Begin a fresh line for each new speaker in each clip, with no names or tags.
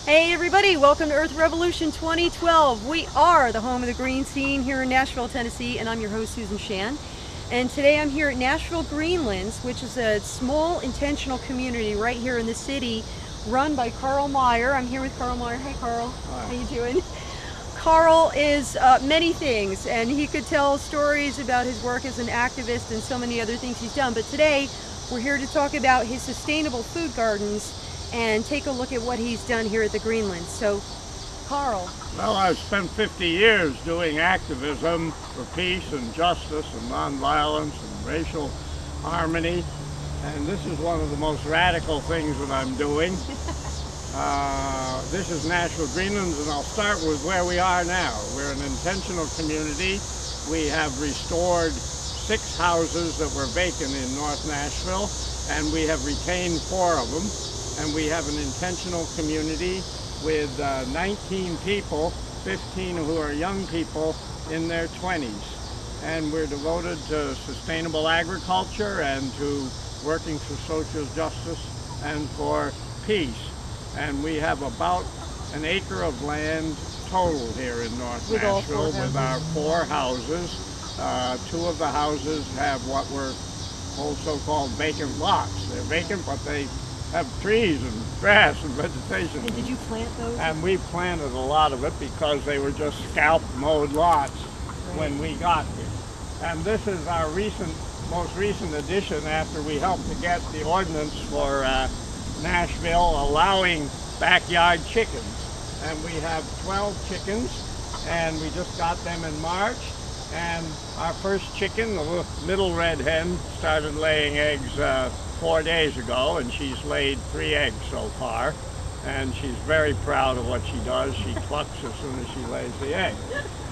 Hey everybody, welcome to Earth Revolution 2012. We are the home of the green scene here in Nashville, Tennessee, and I'm your host, Susan Shan. And today I'm here at Nashville Greenlands, which is a small intentional community right here in the city run by KarlMeier. I'm here with KarlMeier. Hey Karl,
Hi.
how you doing? Karl is many things, and he could tell stories about his work as an activist and so many other things he's done. But today we're here to talk about his sustainable food gardens and take a look at what he's done here at the Greenlands. So, Karl.
Well, I've spent 50 years doing activism for peace and justice and nonviolence and racial harmony, and this is one of the most radical things that I'm doing. This is Nashville Greenlands, and I'll start with where we are now. We're an intentional community. We have restored 6 houses that were vacant in North Nashville, and we have retained 4 of them. And we have an intentional community with 19 people, 15 who are young people in their 20s. And we're devoted to sustainable agriculture and to working for social justice and for peace. And we have about an acre of land total here in North Nashville with our 4 houses. 2 of the houses have what were so-called vacant lots. They're vacant, but they have trees and grass and vegetation.
And did you plant those?
And we planted a lot of it because they were just scalp mowed lots when we got here. And this is our most recent addition after we helped to get the ordinance for Nashville allowing backyard chickens. And we have 12 chickens, and we just got them in March. And our first chicken, the middle red hen, started laying eggs 4 days ago, and she's laid 3 eggs so far, and she's very proud of what she does. She clucks as soon as she lays the egg.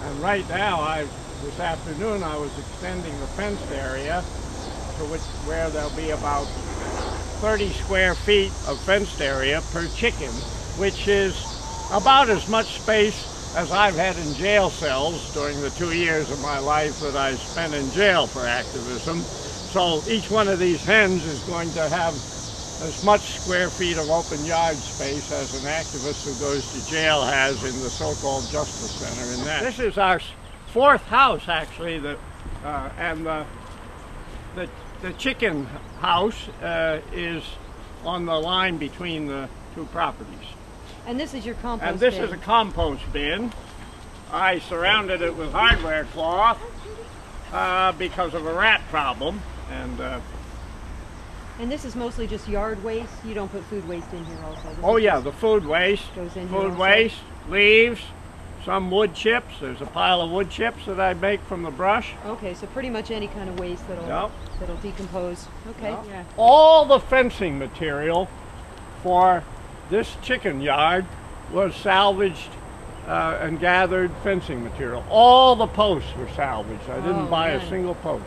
And right now, this afternoon, I was extending the fenced area to where there'll be about 30 square feet of fenced area per chicken, which is about as much space as I've had in jail cells during the 2 years of my life that I spent in jail for activism. So each one of these hens is going to have as much square feet of open yard space as an activist who goes to jail has in the so-called Justice Center in that. This is our 4th house, actually, and the chicken house is on the line between the 2 properties.
And this is your compost bin.
And this is a compost bin. I surrounded it with hardware cloth because of a rat problem.
And this is mostly just yard waste. You don't put food waste in here also.
Oh yeah, the food waste.
Goes in
food waste, leaves, some wood chips. There's a pile of wood chips that I make from the brush.
Okay, so pretty much any kind of waste that'll decompose. Okay.
Yep.
Yeah.
All the fencing material for this chicken yard was salvaged and gathered fencing material. All the posts were salvaged. I didn't buy a single post.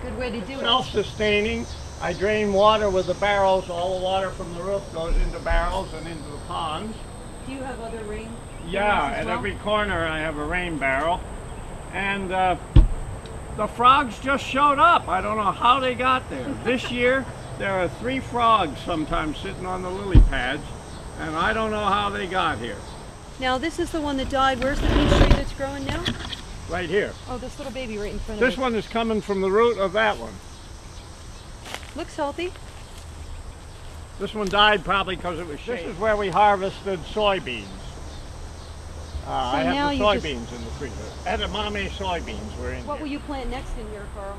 Good way to do it.
Self-sustaining. I drain water with the barrels. All the water from the roof goes into barrels and into the ponds.
Do you have other rain?
Yeah, at every corner I have a rain barrel. And the frogs just showed up. I don't know how they got there. This year there are 3 frogs sometimes sitting on the lily pads, and I don't know how they got here.
Now this is the one that died. Where's the peach tree that's growing now?
Right here.
Oh, this little baby right in front of us.
This one is coming from the root of that one.
Looks healthy.
This one died probably because it was shade. This is where we harvested soybeans. I have the soybeans in the freezer. Edamame soybeans were in here.
What will you plant next in here, Karl?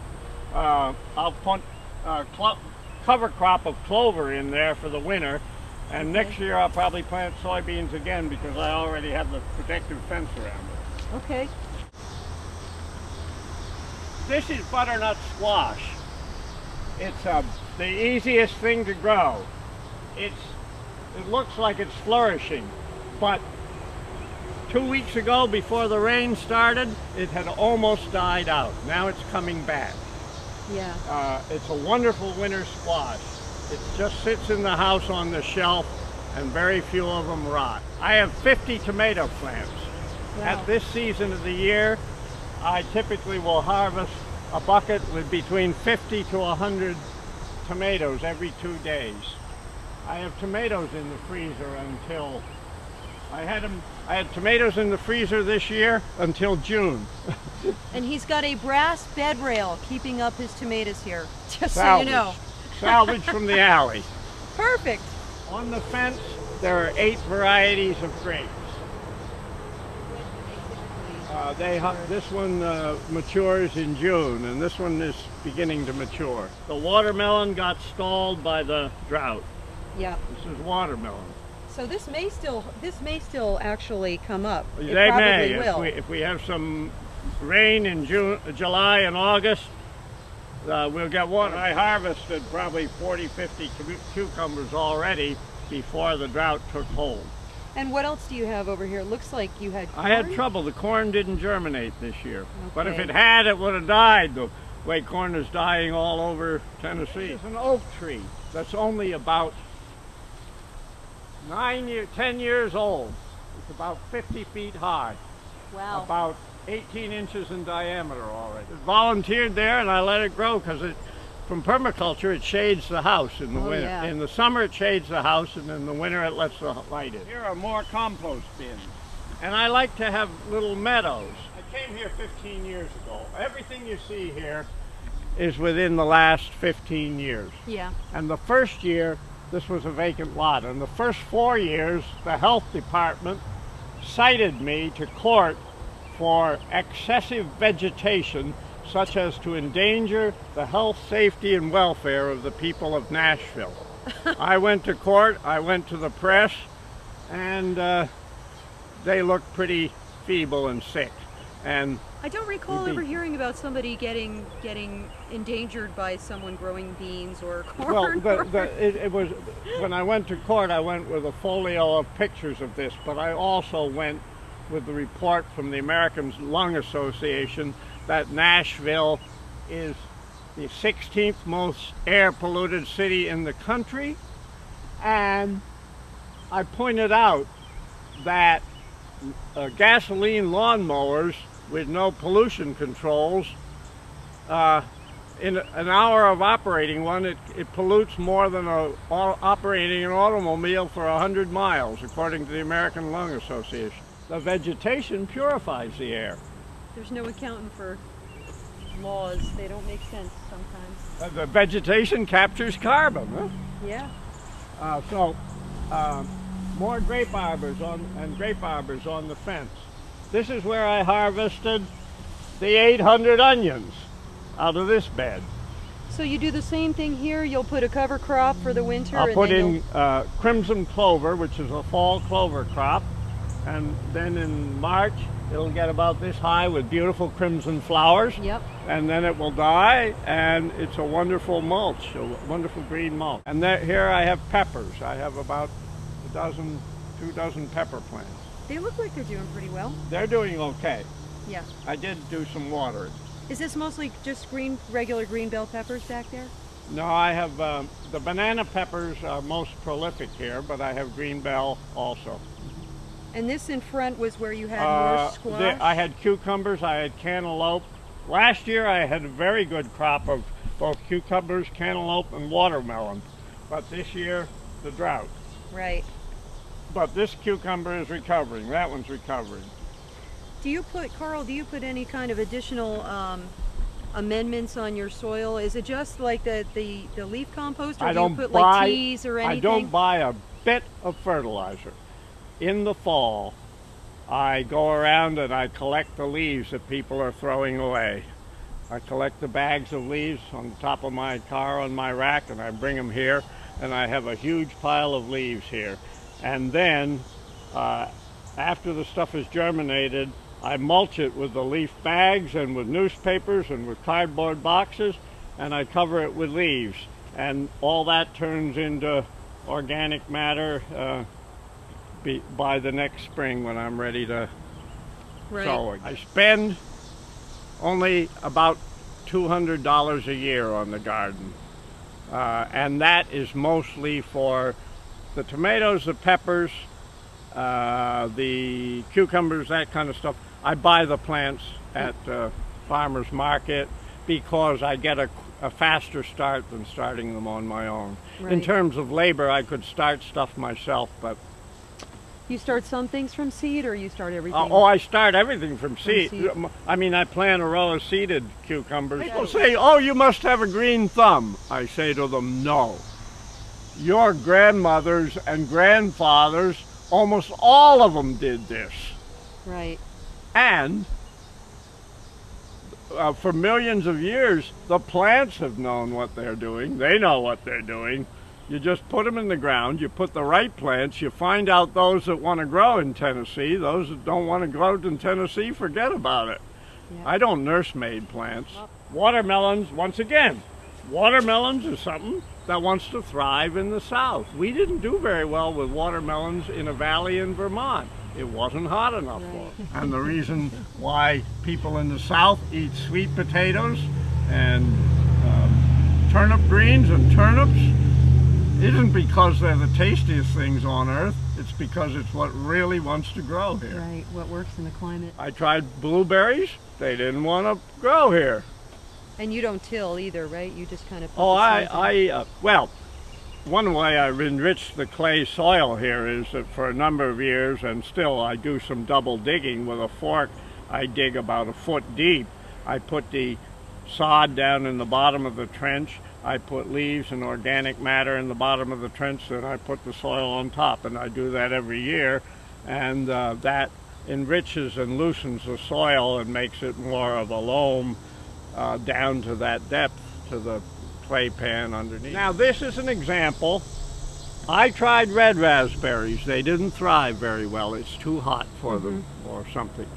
I'll put cover crop of clover in there for the winter. And next year I'll probably plant soybeans again because I already have the protective fence around it.
Okay.
This is butternut squash. It's the easiest thing to grow. It looks like it's flourishing, but 2 weeks ago, before the rain started, it had almost died out. Now it's coming back.
Yeah.
It's a wonderful winter squash. It just sits in the house on the shelf, and very few of them rot. I have 50 tomato plants. Wow. At this season of the year, I typically will harvest a bucket with between 50 to 100 tomatoes every 2 days. I have tomatoes in the freezer until I had tomatoes in the freezer this year until June.
And he's got a brass bed rail keeping up his tomatoes here, just
Salvage.
so you know.
Salvage from the alley.
Perfect.
On the fence, there are 8 varieties of grapes. This one matures in June, and this one is beginning to mature. The watermelon got stalled by the drought.
Yeah.
This is watermelon.
So this may still actually come up. It
They
probably
may,
will.
if we have some rain in July and August, we'll get water. I harvested probably 40, 50 cucumbers already before the drought took hold.
And what else do you have over here? It looks like you had corn?
I had trouble. The corn didn't germinate this year.
Okay.
But if it had, it would have died. The way corn is dying all over Tennessee. It's an oak tree that's only about 10 years old. It's about 50 feet high.
Wow.
About 18 inches in diameter already. It volunteered there, and I let it grow because from permaculture, it shades the house in the winter.
Yeah.
In the summer, it shades the house, and in the winter, it lets the light in. Here are more compost bins. And I like to have little meadows. I came here 15 years ago. Everything you see here is within the last 15 years.
Yeah.
And the first year, this was a vacant lot. And the first 4 years, the health department cited me to court for excessive vegetation, such as to endanger the health, safety, and welfare of the people of Nashville. I went to court, I went to the press, and they looked pretty feeble and sick. And
I don't recall ever hearing about somebody getting endangered by someone growing beans or corn.
Well, it was, when I went to court, I went with a folio of pictures of this, but I also went with the report from the American Lung Association that Nashville is the 16th most air polluted city in the country. And I pointed out that gasoline lawnmowers with no pollution controls, in an hour of operating one, it pollutes more than operating an automobile for 100 miles, according to the American Lung Association. The vegetation purifies the air.
There's no accounting for laws. They don't make sense sometimes.
The vegetation captures carbon. Huh?
Yeah.
More grape arbors on the fence. This is where I harvested the 800 onions out of this bed.
So you do the same thing here? You'll put a cover crop for the winter?
I'll put in crimson clover, which is a fall clover crop. And then in March, it'll get about this high with beautiful crimson flowers.
Yep.
And then it will die, and it's a wonderful mulch, a wonderful green mulch. And here I have peppers. I have about 2 dozen pepper plants.
They look like they're doing pretty well.
They're doing okay.
Yeah.
I did do some watering.
Is this mostly just regular green bell peppers back there?
No, I have, the banana peppers are most prolific here, but I have green bell also.
And this in front was where you had more squash?
I had cucumbers, I had cantaloupe. Last year I had a very good crop of both cucumbers, cantaloupe, and watermelon. But this year, the drought.
Right.
But this cucumber is recovering, that one's recovering.
Do you put, Karl, any kind of additional amendments on your soil? Is it just like the leaf compost, or do you put like teas or anything?
I don't buy a bit of fertilizer. In the fall, I go around and I collect the leaves that people are throwing away. I collect the bags of leaves on the top of my car on my rack, and I bring them here, and I have a huge pile of leaves here. And then, after the stuff is germinated, I mulch it with the leaf bags and with newspapers and with cardboard boxes, and I cover it with leaves. And all that turns into organic matter by the next spring when I'm ready to sow it. I spend only about $200 a year on the garden. And that is mostly for the tomatoes, the peppers, the cucumbers, that kind of stuff. I buy the plants at farmer's market, because I get a faster start than starting them on my own.
Right.
In terms of labor, I could start stuff myself, but...
You start some things from seed, or you start everything?
I start everything from seed.
seed.
I mean, I plant a row of seeded cucumbers. People say, oh, you must have a green thumb. I say to them, no. Your grandmothers and grandfathers, almost all of them did this.
Right.
And for millions of years, the plants have known what they're doing. They know what they're doing. You just put them in the ground, you put the right plants, you find out those that want to grow in Tennessee. Those that don't want to grow in Tennessee, forget about it. Yeah. I don't nursemaid plants. Watermelons, once again, watermelons is something that wants to thrive in the South. We didn't do very well with watermelons in a valley in Vermont. It wasn't hot enough for it. And the reason why people in the South eat sweet potatoes and turnip greens and turnips isn't because they're the tastiest things on earth. It's because it's what really wants to grow here.
Right, what works in the climate.
I tried blueberries. They didn't want to grow here.
And you don't till either, right? You just kind of put
well, one way I've enriched the clay soil here is that for a number of years, and still I do some double digging with a fork. I dig about a foot deep. I put the sod down in the bottom of the trench. I put leaves and organic matter in the bottom of the trench, then I put the soil on top, and I do that every year, and that enriches and loosens the soil and makes it more of a loam down to that depth, to the clay pan underneath. Now this is an example. I tried red raspberries. They didn't thrive very well. It's too hot for them or something.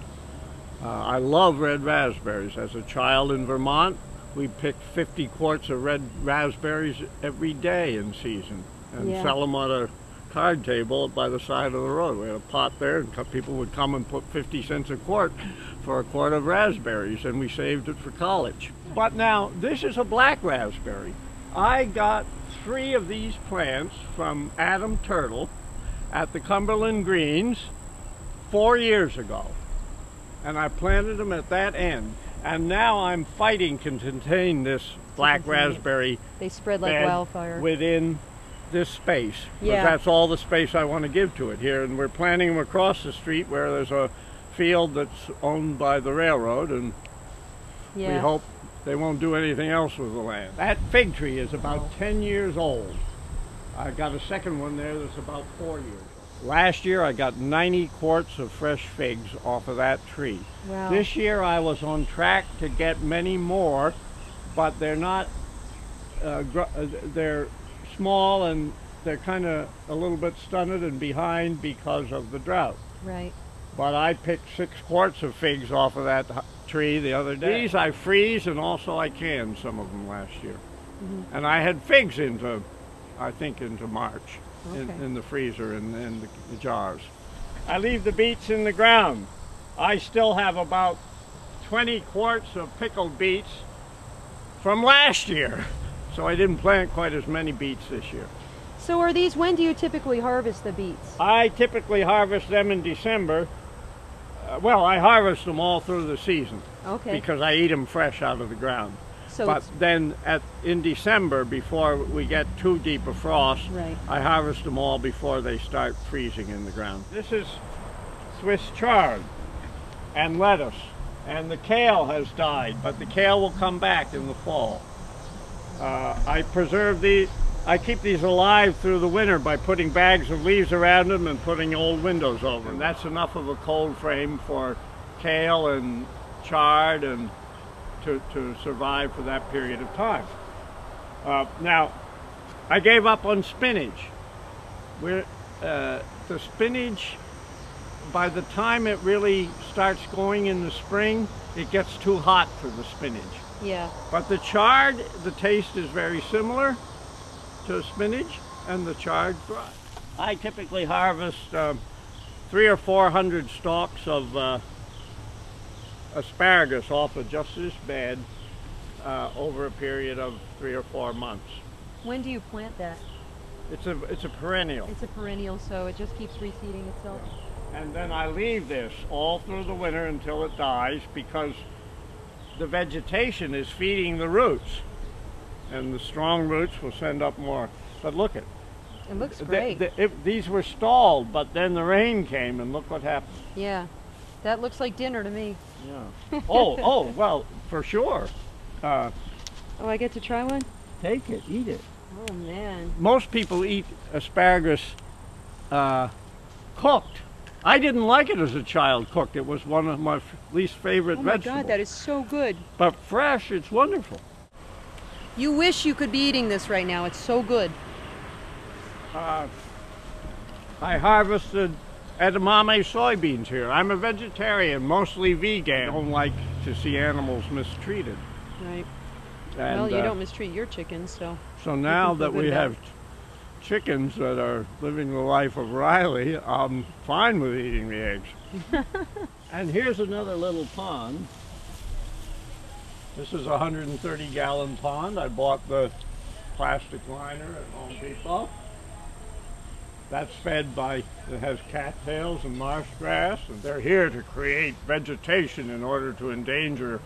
I love red raspberries. As a child in Vermont, we picked 50 quarts of red raspberries every day in season and sell them on a card table by the side of the road. We had a pot there, and people would come and put 50 cents a quart for a quart of raspberries, and we saved it for college. But now, this is a black raspberry. I got 3 of these plants from Adam Turtle at the Cumberland Greens 4 years ago, and I planted them at that end. And now I'm fighting to contain this black raspberry.
They spread like wildfire
within this space. Yeah. That's all the space I want to give to it here. And we're planting them across the street where there's a field that's owned by the railroad, and we hope they won't do anything else with the land. That fig tree is about 10 years old. I got a second one there that's about 4 years old. Last year I got 90 quarts of fresh figs off of that tree.
Wow.
This year I was on track to get many more, but they're not, they're small and they're kind of a little bit stunted and behind because of the drought.
Right.
But I picked 6 quarts of figs off of that tree the other day. These I freeze, and also I canned some of them last year. And I had figs into, I think, into March. In the freezer and in the jars. I leave the beets in the ground. I still have about 20 quarts of pickled beets from last year. So I didn't plant quite as many beets this year.
So are these, when do you typically harvest the beets?
I typically harvest them in December. Well, I harvest them all through the season.
Okay.
Because I eat them fresh out of the ground.
So
but then in December, before we get too deep a frost, I harvest them all before they start freezing in the ground. This is Swiss chard and lettuce, and the kale has died, but the kale will come back in the fall. I preserve these. I keep these alive through the winter by putting bags of leaves around them and putting old windows over them. That's enough of a cold frame for kale and chard and to survive for that period of time. Now, I gave up on spinach. The spinach, by the time it really starts going in the spring, it gets too hot for the spinach.
Yeah.
But the chard, the taste is very similar to spinach, and the chard thrives. I typically harvest 300 or 400 stalks of asparagus off of just this bed over a period of 3 or 4 months.
When do you plant that?
It's a perennial.
It's a perennial, so it just keeps reseeding itself.
And then I leave this all through the winter until it dies, because the vegetation is feeding the roots, and the strong roots will send up more. But look at
It looks great.
these were stalled, but then the rain came, and look what happened.
Yeah, that looks like dinner to me.
Yeah. Oh, well, for sure.
Oh, I get to try one?
Take it, eat it.
Oh, man.
Most people eat asparagus cooked. I didn't like it as a child cooked. It was one of my least favorite vegetables.
Oh my God, that is so good.
But fresh, it's wonderful.
You wish you could be eating this right now. It's so good.
I harvested edamame soybeans here. I'm a vegetarian, mostly vegan. I don't like to see animals mistreated.
Right.
And,
well, you don't mistreat your chickens, so...
So now that we have chickens that are living the life of Riley, I'm fine with eating the eggs. And here's another little pond. This is a 130-gallon pond. I bought the plastic liner at Home Depot. That's fed by, it has cattails and marsh grass, and they're here to create vegetation in order to endanger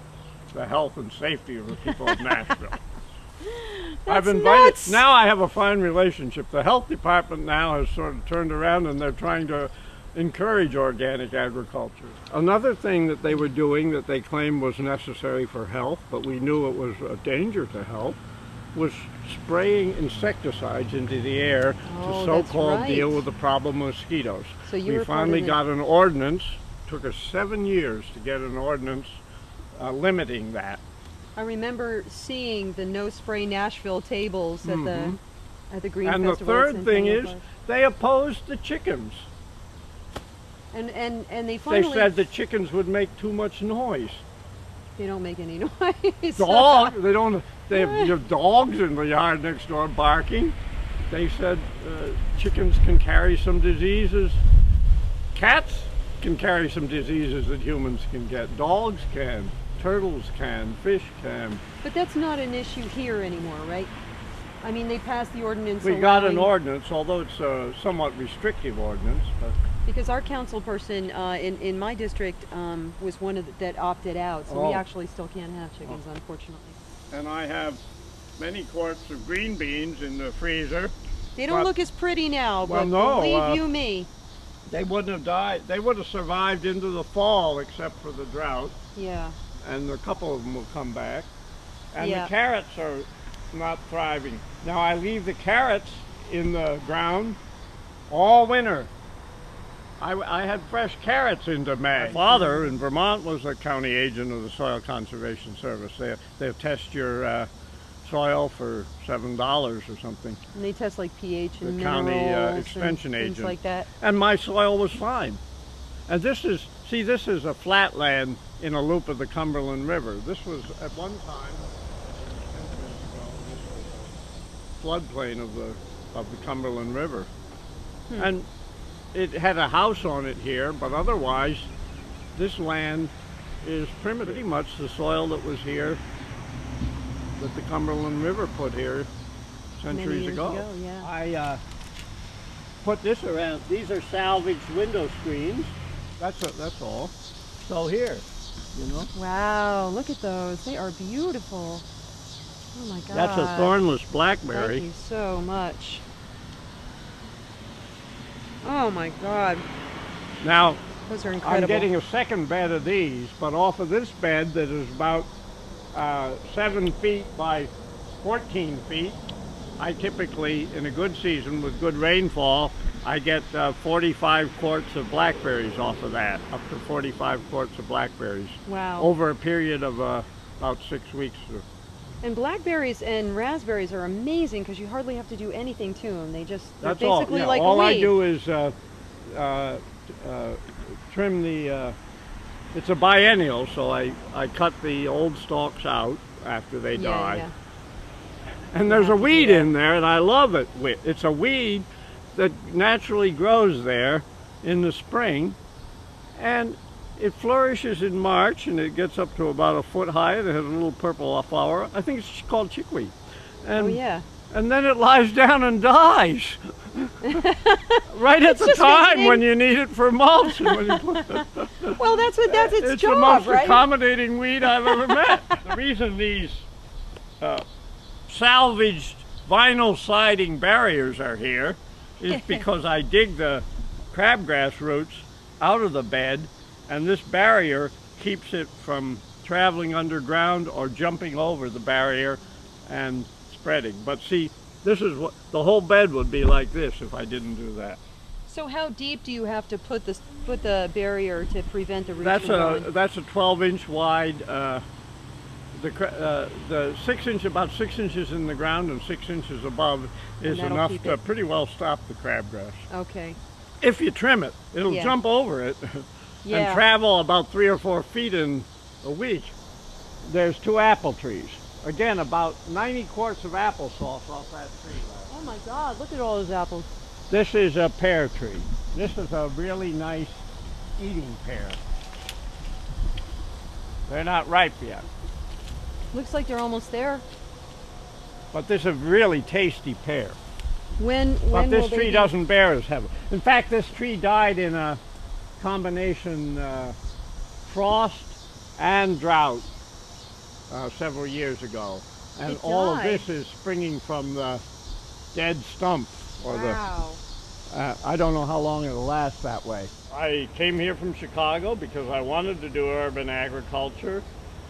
the health and safety of the people of Nashville. I've invited,
nuts.
Now I have a fine relationship. The health department now has sort of turned around, and they're trying to encourage organic agriculture. Another thing that they were doing that they claimed was necessary for health, but we knew it was a danger to health, was spraying insecticides into the air to so-called deal with the problem of mosquitoes.
So you
we finally got an ordinance. Took us 7 years to get an ordinance limiting that.
I remember seeing the No Spray Nashville tables at the Green Festival.
And the third thing is, they opposed the chickens.
And they finally...
They said the chickens would make too much noise.
They don't make any noise.
They don't. They have dogs in the yard next door barking. They said chickens can carry some diseases. Cats can carry some diseases that humans can get. Dogs can. Turtles can. Fish can.
But that's not an issue here anymore, right? I mean, they passed the ordinance.
We got an ordinance, although it's a somewhat restrictive ordinance. But
because our council person in my district was one of that opted out, so we actually still can't have chickens, unfortunately.
And I have many quarts of green beans in the freezer.
They don't look as pretty now, but
no,
believe you me.
They wouldn't have died. They would have survived into the fall except for the drought.
Yeah.
And a couple of them will come back. And
yeah.
The carrots are not thriving. Now I leave the carrots in the ground all winter. I had fresh carrots into May. My father in Vermont was a county agent of the Soil Conservation Service. They'll test your soil for $7 or something.
And they test like pH and
the county extension
and
agent.
things like that.
And my soil was fine. And this is a flatland in a loop of the Cumberland River. This was at one time floodplain of the Cumberland River. And it had a house on it here, but otherwise this land is primitive. Pretty much the soil that was here that the Cumberland River put here centuries ago.
Yeah.
I put this around. These are salvaged window screens. That's all. So here, you know.
Wow, look at those. They are beautiful. Oh my God.
That's a thornless blackberry.
Thank you so much. Oh my God.
Now,
those are incredible.
I'm getting a second bed of these, but off of this bed that is about 7 feet by 14 feet, I typically, in a good season with good rainfall, I get 45 quarts of blackberries off of that, up to 45 quarts of blackberries.
Wow.
Over a period of about 6 weeks.
And blackberries and raspberries are amazing because you hardly have to do anything to them. They're
That's
basically
all. Yeah,
like
all
a weed.
I do is trim the, it's a biennial, so I cut the old stalks out after they die.
Yeah.
And there's a weed in there, and I love it. It's a weed that naturally grows there in the spring, and it flourishes in March, and it gets up to about a foot high, and it has a little purple flower. I think it's called chickweed. And, and then it lies down and dies. Right at the time when you need it for mulch.
Well, that's its
it's
job,
the most
right?
accommodating weed I've ever met. The reason these salvaged vinyl siding barriers are here is because I dig the crabgrass roots out of the bed, and this barrier keeps it from traveling underground or jumping over the barrier and spreading. But see, this is what the whole bed would be like this if I didn't do that.
So how deep do you have to put the barrier to prevent the roots
That's
from going?
that's a 12-inch wide. The 6 inch, about 6 inches in the ground and 6 inches above is enough to pretty well stop the crabgrass.
Okay.
If you trim it, it'll jump over it and travel about 3 or 4 feet in a week. There's 2 apple trees. Again, about 90 quarts of applesauce off that tree.
Oh my God, look at all those apples.
This is a pear tree. This is a really nice eating pear. They're not ripe yet.
Looks like they're almost there.
But this is a really tasty pear.
But
this tree doesn't bear as heavy. In fact, this tree died in a combination frost and drought several years ago. And all of this is springing from the dead stump. Or I don't know how long it'll last that way. I came here from Chicago because I wanted to do urban agriculture,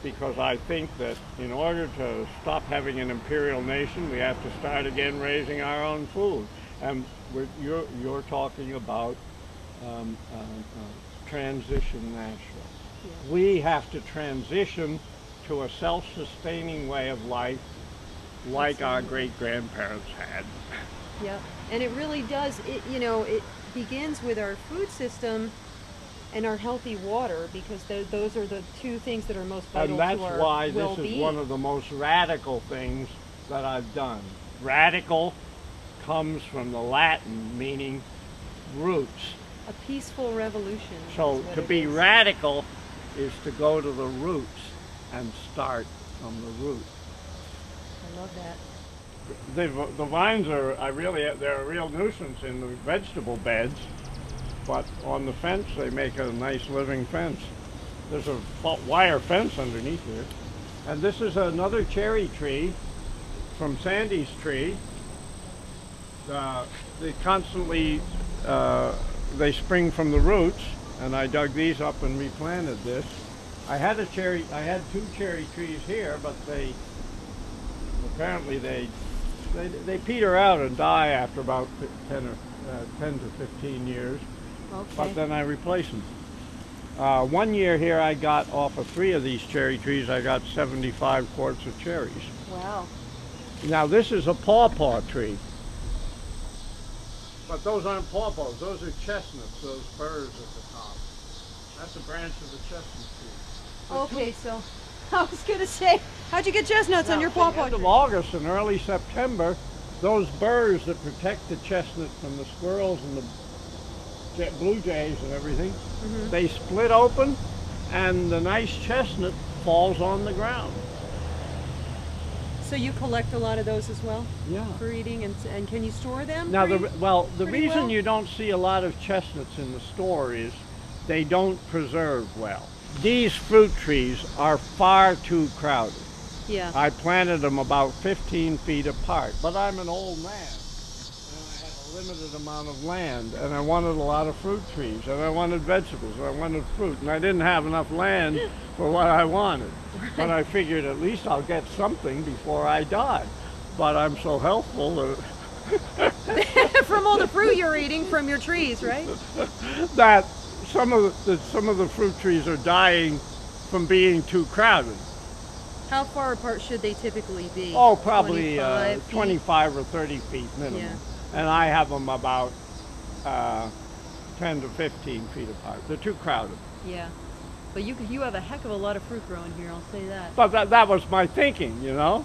because I think that in order to stop having an imperial nation, we have to start again raising our own food. And you're talking about transition natural. Yeah. We have to transition to a self-sustaining way of life like our great-grandparents had.
Yeah, and it really does. It begins with our food system and our healthy water, because those are the 2 things that are most vital to our well-being.
And that's why this is one of the most radical things that I've done. Radical comes from the Latin meaning roots.
A peaceful revolution.
So to be radical is to go to the roots and start from the root.
I love that.
The vines are they're a real nuisance in the vegetable beds, but on the fence they make a nice living fence. There's a wire fence underneath here. And this is another cherry tree from Sandy's tree. They constantly they spring from the roots, and I dug these up and replanted this. I had 2 cherry trees here, but apparently they peter out and die after about 10 to 15 years. Okay. But then I replace them. One year here I got off of 3 of these cherry trees, I got 75 quarts of cherries.
Wow.
Now this is a pawpaw tree. But those aren't pawpaws, those are chestnuts, those burrs at the top. That's a branch of the chestnut tree.
Okay, so I was going to say, how'd you get chestnuts on your pawpaw tree?
End of August and early September, those burrs that protect the chestnut from the squirrels and the blue jays and everything, they split open and the nice chestnut falls on the ground.
So you collect a lot of those as well?
Yeah.
For eating, and can you store them?
Now, the reason you don't see a lot of chestnuts in the store is they don't preserve well. These fruit trees are far too crowded.
Yeah.
I planted them about 15 feet apart, but I'm an old man, and I had a limited amount of land, and I wanted a lot of fruit trees, and I wanted vegetables, and I wanted fruit, and I didn't have enough land for what I wanted. But I figured at least I'll get something before I die. But I'm so healthful that
from all the fruit you're eating from your trees, right?
that some of the fruit trees are dying from being too crowded.
How far apart should they typically be?
Oh, probably 25 or 30 feet minimum.
Yeah.
And I have them about 10 to 15 feet apart. They're too crowded.
Yeah. But you have a heck of a lot of fruit growing here, I'll say that.
But that was my thinking, you know.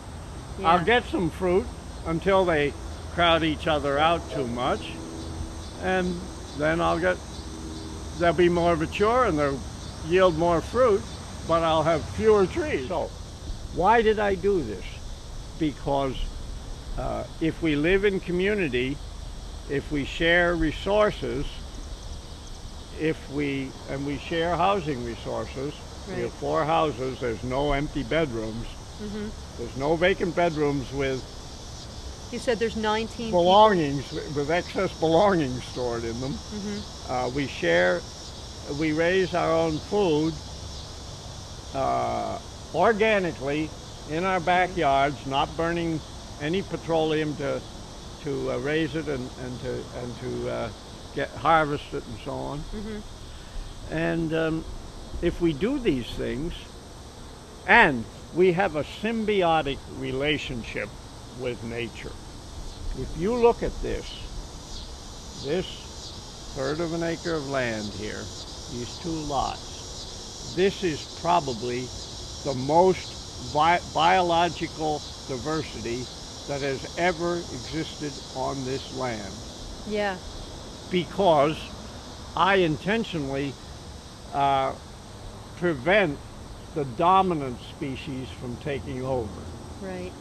Yeah.
I'll get some fruit until they crowd each other out too much, and then they'll be more mature and they'll yield more fruit, but I'll have fewer trees. So why did I do this? Because if we live in community, if we share resources, we share housing resources.
Right.
We have 4 houses. There's no empty bedrooms.
Mm-hmm.
There's no vacant bedrooms with
You said there's 19
belongings, with excess belongings stored in them.
Mm-hmm.
We raise our own food organically in our backyards, not burning any petroleum to raise it and to harvest it and so on.
Mm-hmm.
And if we do these things, and we have a symbiotic relationship with nature. If you look at this 1/3 of an acre of land here, these 2 lots, this is probably the most biological diversity that has ever existed on this land.
Yeah.
Because I intentionally prevent the dominant species from taking over.
Right.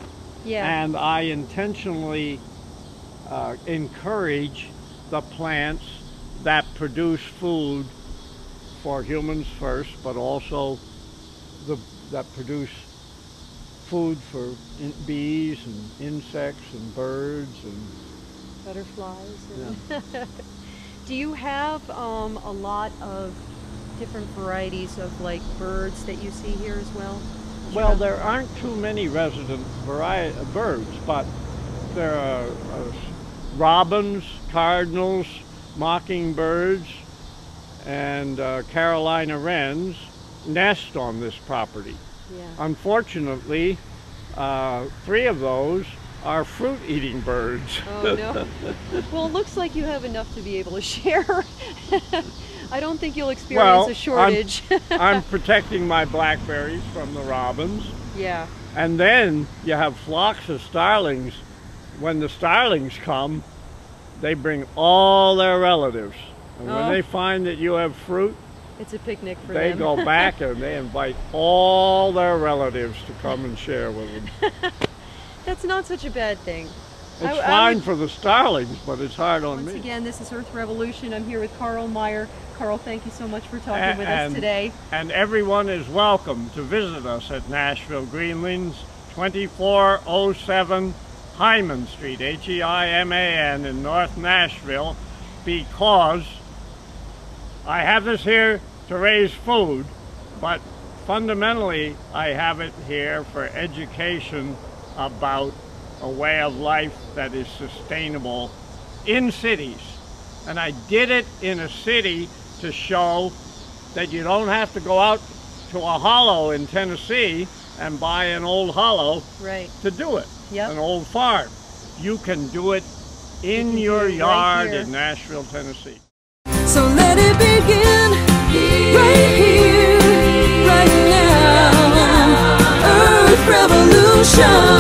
Yeah.
And I intentionally encourage the plants that produce food for humans first, but also that produce food for bees and insects and birds and
butterflies.
Yeah.
Do you have a lot of different varieties of like birds that you see here as well?
Well, there aren't too many resident birds, but there are robins, cardinals, mockingbirds, and Carolina wrens nest on this property.
Yeah.
Unfortunately, 3 of those are fruit-eating birds.
Oh no. Well, it looks like you have enough to be able to share. I don't think you'll experience a shortage.
I'm protecting my blackberries from the robins.
Yeah.
And then you have flocks of starlings. When the starlings come, they bring all their relatives. And when they find that you have fruit,
it's a picnic for
they
them.
go back and they invite all their relatives to come and share with them.
That's not such a bad thing.
It's fine for the starlings, but it's hard on me.
Once again, this is Earth Revolution. I'm here with KarlMeier. Karl, thank you so much for talking with us today.
And everyone is welcome to visit us at Nashville Greenlands, 2407 Hyman Street, Heiman, in North Nashville, because I have this here to raise food, but fundamentally I have it here for education about a way of life that is sustainable in cities. And I did it in a city to show that you don't have to go out to a hollow in Tennessee and buy an old hollow to do it.
Yep.
An old farm. You can do it in your yard in Nashville, Tennessee.
So let it begin right here, right now. Earth Revolution.